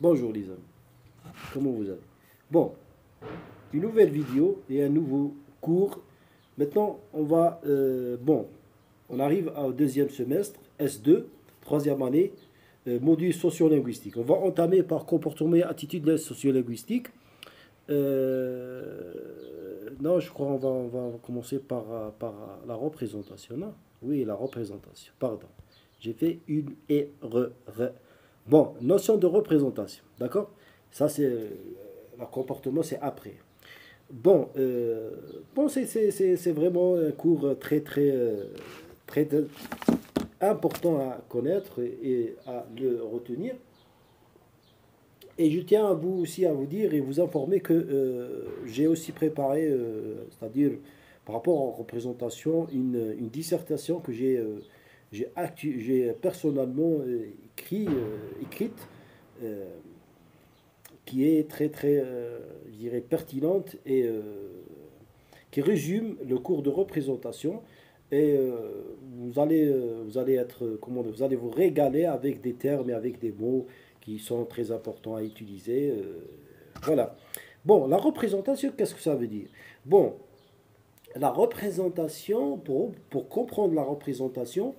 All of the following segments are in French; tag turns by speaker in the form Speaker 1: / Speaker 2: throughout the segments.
Speaker 1: Bonjour les amis, comment vous allez? Bon, une nouvelle vidéo et un nouveau cours. Maintenant, on arrive au deuxième semestre, S2, troisième année, module sociolinguistique. On va entamer par comportement et attitude sociolinguistique. Non, je crois on va commencer par la représentation. Non? Oui, la représentation, pardon. J'ai fait une erreur. Bon, notion de représentation, d'accord? Ça, le comportement, c'est après. Bon, c'est vraiment un cours très important à connaître et à le retenir. Et je tiens à vous aussi à vous dire et vous informer que j'ai aussi préparé, c'est-à-dire par rapport aux représentations, une dissertation que j'ai personnellement écrite, euh, qui est je dirais, pertinente et qui résume le cours de représentation. Et vous allez être, vous allez vous régaler avec des termes et avec des mots qui sont très importants à utiliser. Voilà. Bon, la représentation, qu'est-ce que ça veut dire? Bon, la représentation, pour comprendre la représentation,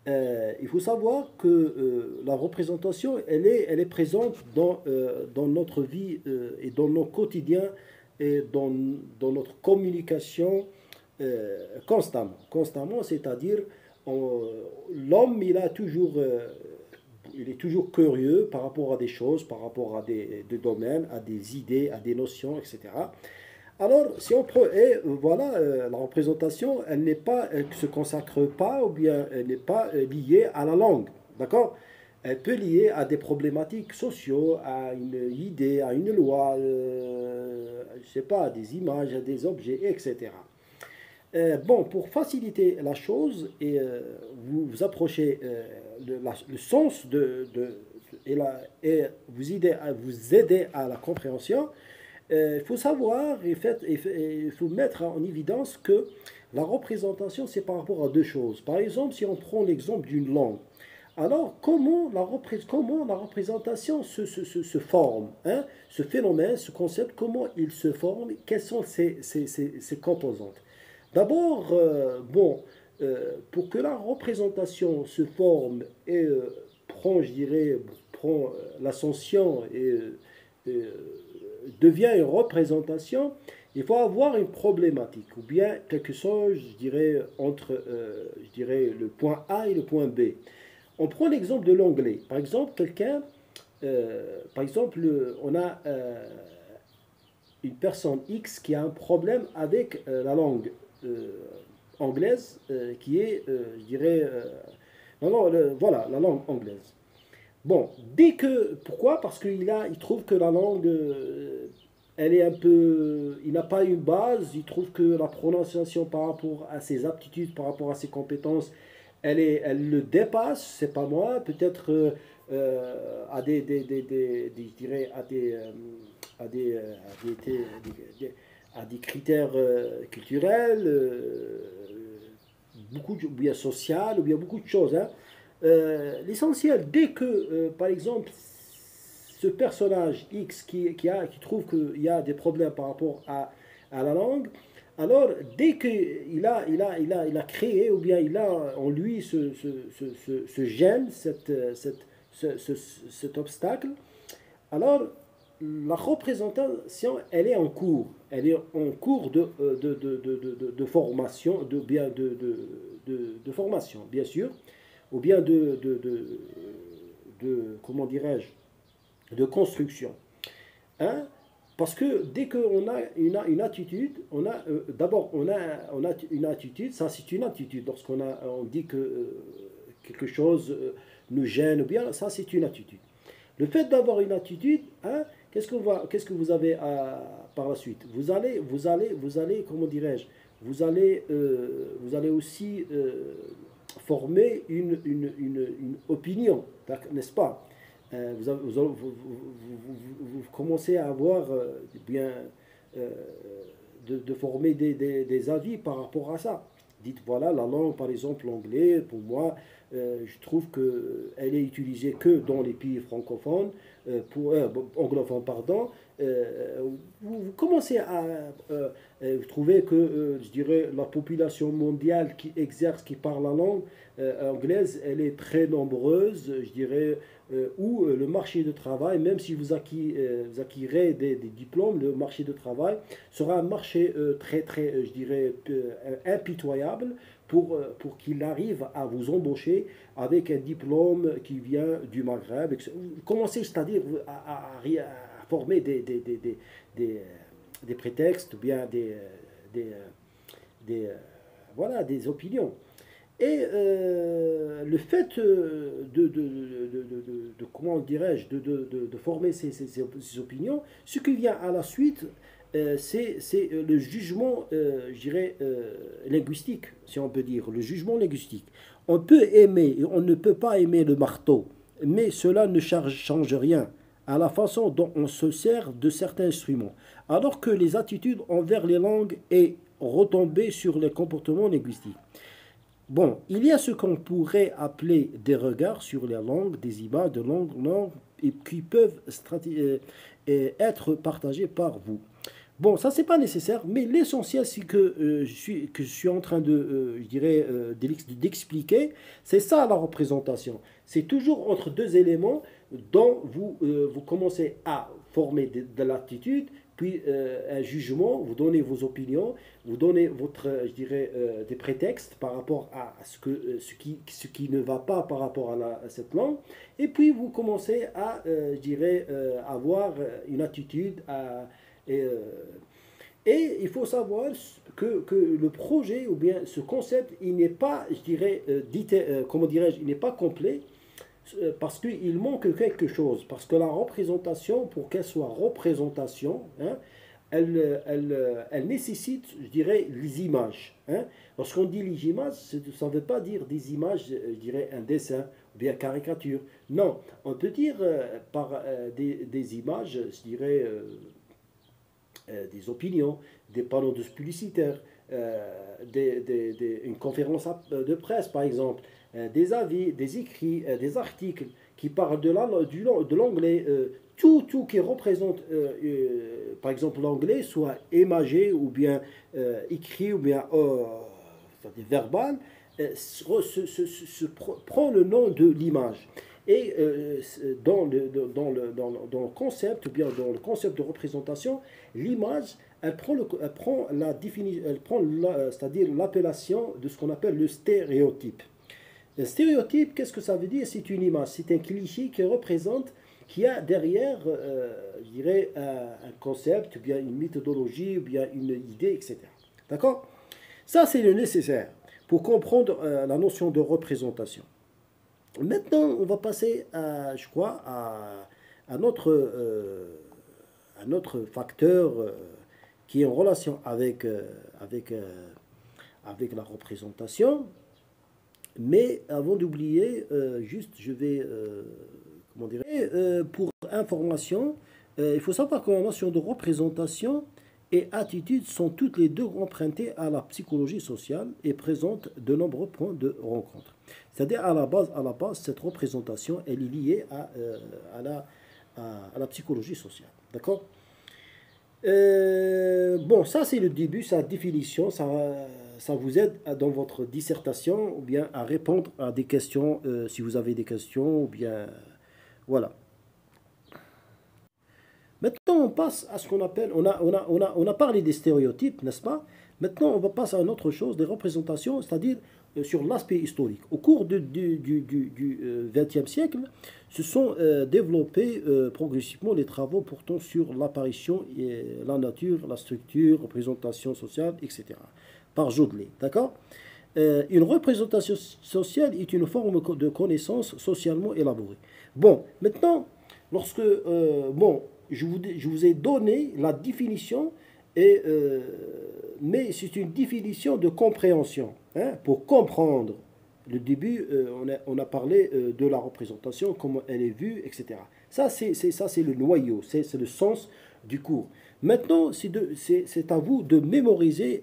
Speaker 1: il faut savoir que la représentation, elle est présente dans notre vie et dans nos quotidiens et dans notre communication constamment. Constamment, c'est-à-dire l'homme, il est toujours curieux par rapport à des choses, par rapport à des domaines, à des idées, à des notions, etc. Alors, si on prend, et voilà, la représentation, elle se consacre pas, ou bien elle n'est pas liée à la langue, d'accord? Elle peut lier à des problématiques sociaux, à une idée, à une loi, je sais pas, à des images, à des objets, etc. Bon, pour faciliter la chose et vous approchez le sens et vous aider à la compréhension, il faut savoir et il faut mettre en évidence que la représentation, c'est par rapport à deux choses. Par exemple, si on prend l'exemple d'une langue, alors comment la représentation se forme, hein? Ce phénomène, ce concept, comment il se forme, quelles sont ses composantes? D'abord, pour que la représentation se forme et je dirais, prend l'ascension et devient une représentation, il faut avoir une problématique ou bien quelque chose, je dirais, entre je dirais, le point A et le point B. On prend l'exemple de l'anglais. Par exemple, par exemple, on a une personne X qui a un problème avec la langue euh, anglaise, qui est, je dirais, non, non, voilà, la langue anglaise. Bon, pourquoi? Parce il trouve que la langue, elle est un peu, il n'a pas une base, il trouve que la prononciation par rapport à ses aptitudes, par rapport à ses compétences, elle le dépasse, c'est pas moi, peut-être à je dirais, à des critères culturels, ou bien social, ou bien beaucoup de choses, hein. L'essentiel, dès que, par exemple, ce personnage X qui trouve qu'il y a des problèmes par rapport à la langue, alors dès qu'il a créé, ou bien il a en lui ce gène, cet obstacle, alors la représentation, elle est en cours de formation, de formation, bien sûr, ou bien comment dirais-je, de construction. Hein? Parce que dès qu'on a une attitude, d'abord on a une attitude, ça c'est une attitude. On dit que quelque chose nous gêne ou bien, ça c'est une attitude. Le fait d'avoir une attitude, hein, qu'est-ce que vous avez par la suite? Vous allez, comment dirais-je, vous allez aussi former une opinion, n'est-ce pas? Vous commencez à avoir bien euh, de former des avis par rapport à ça. Dites voilà, la langue, par exemple, l'anglais, pour moi, je trouve qu'elle est utilisée que dans les pays francophones, anglophones, pardon. Vous commencez à trouver que, je dirais, la population mondiale qui exerce, qui parle la langue anglaise, elle est très nombreuse, je dirais, où le marché de travail, même si vous acquirez des diplômes, le marché de travail sera un marché très, très, je dirais, impitoyable pour qu'il arrive à vous embaucher avec un diplôme qui vient du Maghreb. Vous commencez, c'est-à-dire, à former des, des prétextes ou bien des, voilà, des opinions. Et le fait comment dirais-je, de former ces opinions, ce qui vient à la suite, c'est le jugement, je dirais, linguistique, si on peut dire, le jugement linguistique. On peut aimer, et on ne peut pas aimer le marteau, mais cela ne change rien à la façon dont on se sert de certains instruments, alors que les attitudes envers les langues est retombée sur les comportements linguistiques. Bon, il y a ce qu'on pourrait appeler des regards sur les langues, des images de langues et qui peuvent être partagés par vous. Bon, ça, c'est pas nécessaire, mais l'essentiel, c'est que je suis en train je dirais, d'expliquer, c'est ça la représentation. C'est toujours entre deux éléments dont vous commencez à former de l'attitude, puis un jugement, vous donnez vos opinions, vous donnez je dirais, des prétextes par rapport à ce qui ne va pas par rapport à cette langue, et puis vous commencez à, je dirais, avoir une attitude et, euh, et il faut savoir que le projet ou bien ce concept, il n'est pas, je dirais, comment dirais-je, il n'est pas complet parce qu'il manque quelque chose. Parce que la représentation, pour qu'elle soit représentation, hein, elle nécessite, je dirais, les images. Hein. Lorsqu'on dit les images, ça ne veut pas dire des images, je dirais, un dessin ou bien caricature. Non, on peut dire par des images, je dirais, des opinions, des panneaux publicitaires, une conférence de presse par exemple, des avis, des écrits, des articles qui parlent de l'anglais, tout qui représente par exemple l'anglais, soit imagé ou bien écrit ou bien verbal, prend le nom de l'image. Et dans le concept, ou bien dans le concept de représentation, l'image, c'est-à-dire l'appellation de ce qu'on appelle le stéréotype. Le stéréotype, qu'est-ce que ça veut dire? C'est une image, c'est un cliché qui représente, qui a derrière, je dirais, un concept, ou bien une méthodologie, ou bien une idée, etc. D'accord? Ça, c'est le nécessaire pour comprendre la notion de représentation. Maintenant, on va passer, je crois, à notre facteur qui est en relation avec la représentation. Mais avant d'oublier, juste, je vais, comment dire, pour information, il faut savoir que la notion de représentation et attitude sont toutes les deux empruntées à la psychologie sociale et présentent de nombreux points de rencontre. C'est-à-dire à la base, cette représentation elle est liée à la psychologie sociale. D'accord? Bon, ça c'est le début, sa définition, ça vous aide dans votre dissertation ou bien à répondre à des questions si vous avez des questions ou bien voilà. Maintenant, on passe à ce qu'on appelle, on a parlé des stéréotypes, n'est-ce pas? Maintenant, on va passer à une autre chose, des représentations, c'est-à-dire sur l'aspect historique. Au cours du XXe siècle, se sont développés progressivement les travaux portant sur l'apparition, la nature, la structure, représentation sociale, etc. par Jodelet, d'accord? Une représentation sociale est une forme de connaissance socialement élaborée. Bon, maintenant, bon, je vous ai donné la définition, mais c'est une définition de compréhension. Hein, pour comprendre le début, on a parlé de la représentation, comment elle est vue, etc. Ça, c'est le noyau, c'est le sens du cours. Maintenant, c'est à vous de mémoriser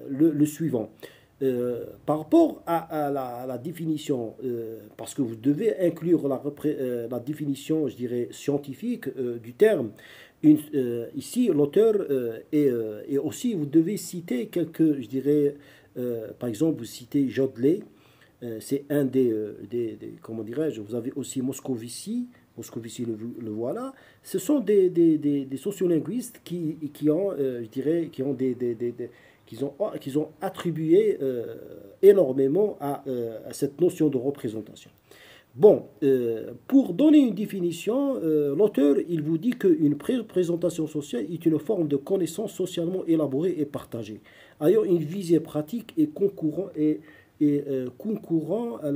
Speaker 1: le suivant. Par rapport à la définition, parce que vous devez inclure la définition, je dirais, scientifique du terme. Ici, l'auteur et aussi, vous devez citer quelques, je dirais, par exemple, vous citez Jodelet, c'est un comment dirais-je, vous avez aussi Moscovici, Moscovici le voilà. Ce sont des sociolinguistes qui ont, je dirais, qui ont qu'ils ont attribué énormément à cette notion de représentation. Bon, pour donner une définition, l'auteur, il vous dit qu'une représentation sociale est une forme de connaissance socialement élaborée et partagée, ayant une visée pratique et concourant à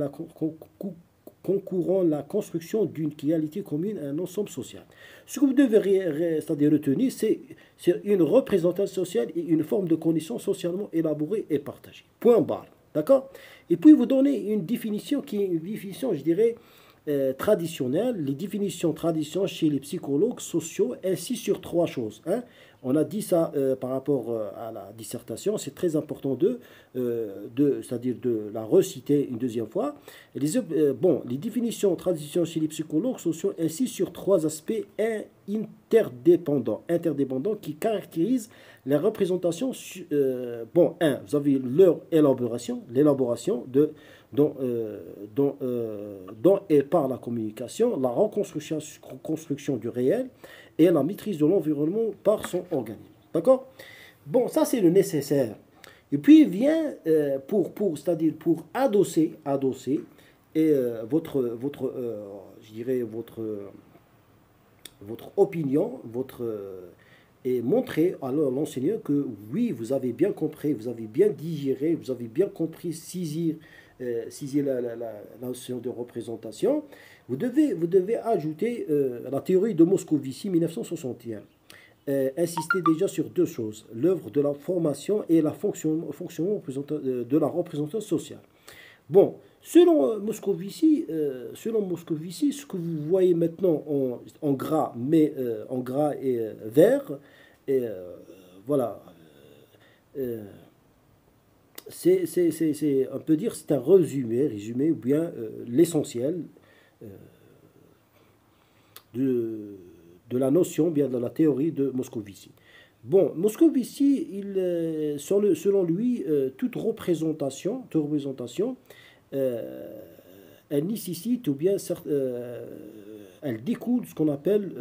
Speaker 1: concourant la construction d'une réalité commune à un ensemble social. Ce que vous devez c'est-à-dire retenir, c'est une représentation sociale et une forme de connaissance socialement élaborée et partagée. Point barre. D'accord? Et puis vous donnez une définition qui est une définition, je dirais, traditionnelle. Les définitions traditionnelles chez les psychologues sociaux insistent sur trois choses. Hein. On a dit ça par rapport à la dissertation, c'est très important c'est-à-dire de la reciter une deuxième fois. Les définitions traditionnelles chez les psychologues sociaux insistent sur trois aspects interdépendants qui caractérisent la représentation. Vous avez leur l'élaboration dont est par la communication, la reconstruction du réel et la maîtrise de l'environnement par son organisme. D'accord? Bon, ça c'est le nécessaire. Et puis vient c'est-à-dire pour adosser et je dirais votre opinion, et montrer à l'enseignant que oui, vous avez bien compris, vous avez bien digéré, vous avez bien compris saisir la notion de représentation. Vous devez ajouter la théorie de Moscovici 1961. Insister déjà sur deux choses, l'œuvre de la formation et la fonctionnement de la représentation sociale. Bon, selon Moscovici, ce que vous voyez maintenant en gras, mais en gras et vert, et voilà, on peut dire c'est un résumé ou bien l'essentiel de la notion, bien de la théorie de Moscovici. Bon, Moscovici, selon lui, toute représentation elle nécessite ou bien elle découle de ce qu'on appelle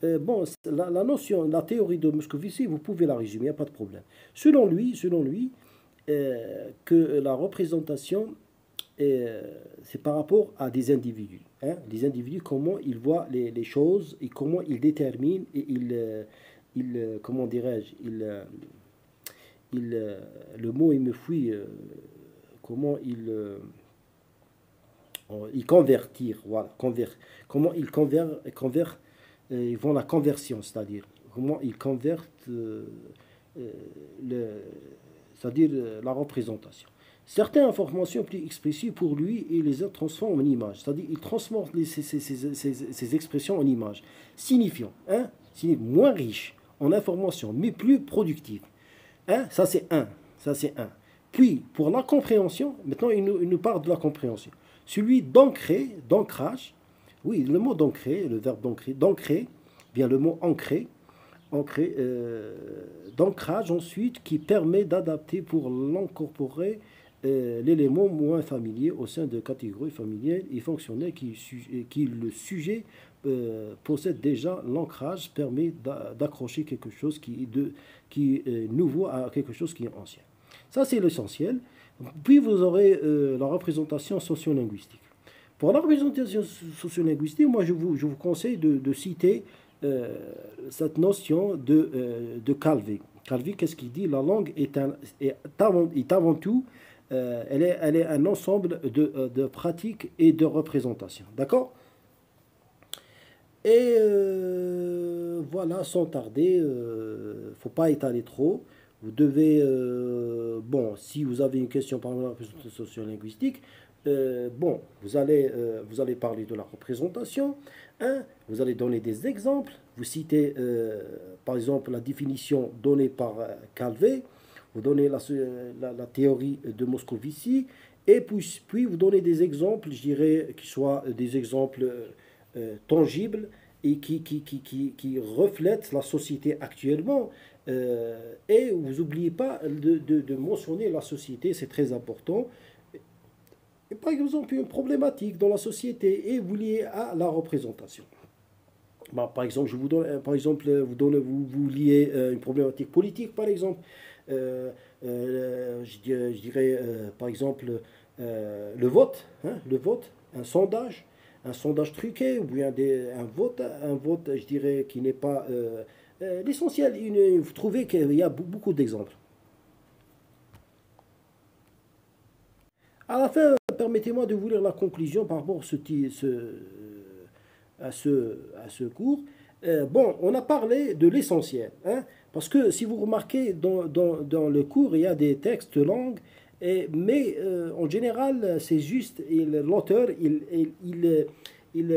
Speaker 1: la notion, la théorie de Moscovici, vous pouvez la résumer, il n'y a pas de problème. Selon lui, que la représentation, c'est par rapport à des individus. Hein, les individus, comment ils voient les choses et comment ils déterminent et comment dirais-je, le mot il me fuit, comment ils convertir, voilà, comment ils ils font la conversion, c'est-à-dire comment ils convertent c'est-à-dire la représentation. Certaines informations plus expressives pour lui, il les transforme en images, c'est-à-dire il transforme ces expressions en images, signifiant, moins riches en informations, mais plus productives. Hein, ça c'est un. Puis, pour la compréhension, maintenant il nous parle de la compréhension. Celui d'ancrage, oui, le mot d'ancrer, le verbe d'ancrer, bien le mot ancrer, d'ancrage ensuite qui permet d'adapter pour l'incorporer l'élément moins familier au sein de catégories familiales et fonctionnelles qui le sujet possède déjà. L'ancrage permet d'accrocher quelque chose qui est nouveau à quelque chose qui est ancien. Ça, c'est l'essentiel. Puis, vous aurez la représentation sociolinguistique. Pour la représentation sociolinguistique, moi, je vous conseille de citer cette notion de Calvi. Calvi, qu'est-ce qu'il dit? La langue est avant tout, elle est un ensemble de pratiques et de représentations. D'accord? Et voilà, sans tarder, faut pas étaler trop. Vous devez, si vous avez une question par la représentation sociolinguistique, vous allez parler de la représentation, hein, vous allez donner des exemples, vous citez par exemple la définition donnée par Calvet, vous donnez la théorie de Moscovici, et puis vous donnez des exemples, je dirais, qui soient des exemples tangibles et qui reflètent la société actuellement. Et vous n'oubliez pas de mentionner la société, c'est très important. Et par exemple, une problématique dans la société et vous liez à la représentation. Bah, par exemple, je vous donne, par exemple, vous liez une problématique politique, par exemple. Je dirais, par exemple, le vote, hein, le vote, un sondage truqué, ou bien un vote, je dirais, qui n'est pas l'essentiel. Vous trouvez qu'il y a beaucoup d'exemples. À la fin, permettez-moi de vous lire la conclusion par rapport à ce cours. Bon, on a parlé de l'essentiel, hein, parce que si vous remarquez, dans le cours, il y a des textes langues, mais en général, c'est juste, l'auteur,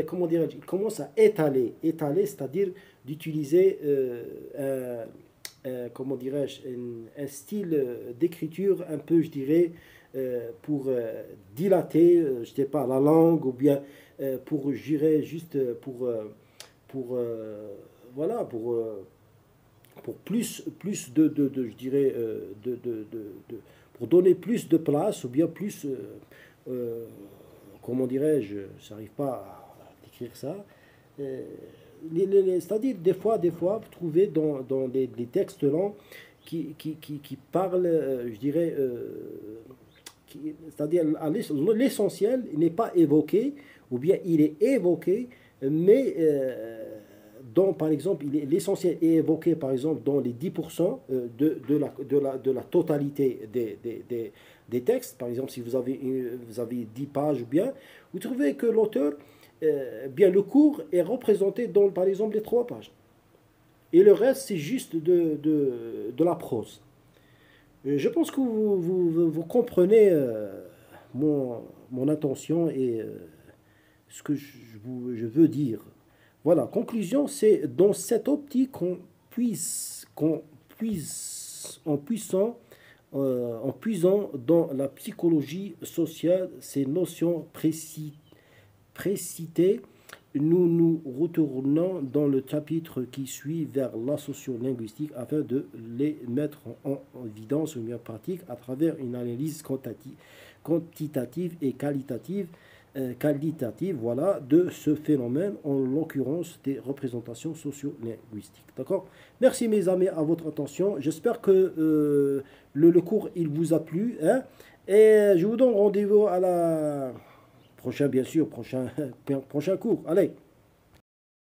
Speaker 1: comment dirais-je, il commence à étaler, c'est-à-dire d'utiliser comment dirais-je, un style d'écriture un peu, je dirais, pour dilater, je sais pas, la langue, ou bien pour, je dirais, juste pour voilà, pour plus je dirais, pour donner plus de place, ou bien plus, euh, comment dirais-je, je n'arrive pas à décrire ça. Euh, C'est-à-dire, des fois, vous trouvez dans les textes lents qui parlent, je dirais, c'est-à-dire l'essentiel n'est pas évoqué, ou bien il est évoqué, mais par exemple, l'essentiel est évoqué, par exemple, dans les 10% de la totalité des textes. Par exemple, si vous avez 10 pages ou bien, vous trouvez que l'auteur, bien le cours est représenté dans, par exemple, les 3 pages. Et le reste, c'est juste de la prose. Je pense que vous comprenez mon intention et ce que je veux dire. Voilà, conclusion, c'est dans cette optique en puisant dans la psychologie sociale ces notions précitées, nous nous retournons dans le chapitre qui suit vers la sociolinguistique afin de les mettre en évidence ou bien pratique à travers une analyse quantitative et qualitative, voilà, de ce phénomène, en l'occurrence des représentations sociolinguistiques. D'accord? Merci mes amis à votre attention. J'espère que le cours il vous a plu, hein, et je vous donne rendez-vous à la prochaine, bien sûr, prochain cours. Allez.